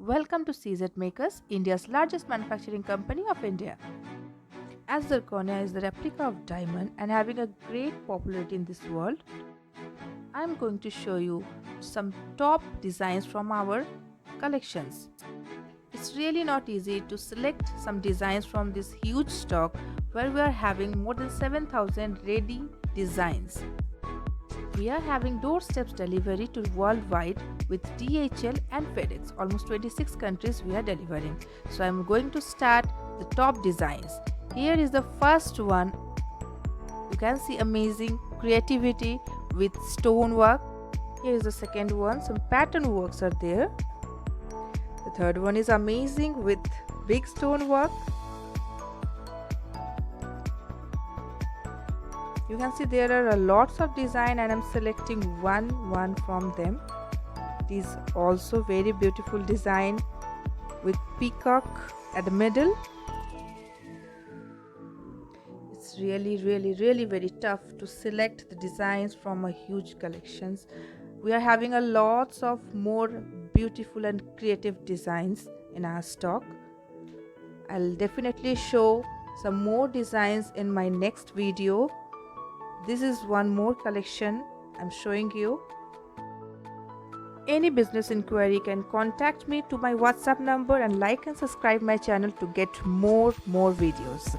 Welcome to CZ Makers, India's largest manufacturing company of India. As zirconia is the replica of diamond and having a great popularity in this world, I am going to show you some top designs from our collections. It's really not easy to select some designs from this huge stock where we are having more than 7,000 ready designs. We are having doorsteps delivery to worldwide with DHL and FedEx. Almost 26 countries we are delivering. So I'm going to start the top designs. Here is the first one. You can see amazing creativity with stonework. Here is the second one. Some pattern works are there. The third one is amazing with big stonework. You can see there are lots of design and I'm selecting one from them. It is also very beautiful design with peacock at the middle. It's really very tough to select the designs from a huge collections. We are having a lots of more beautiful and creative designs in our stock. I'll definitely show some more designs in my next video. This is one more collection I'm showing you. Any business inquiry can contact me to my WhatsApp number and like and subscribe my channel to get more videos.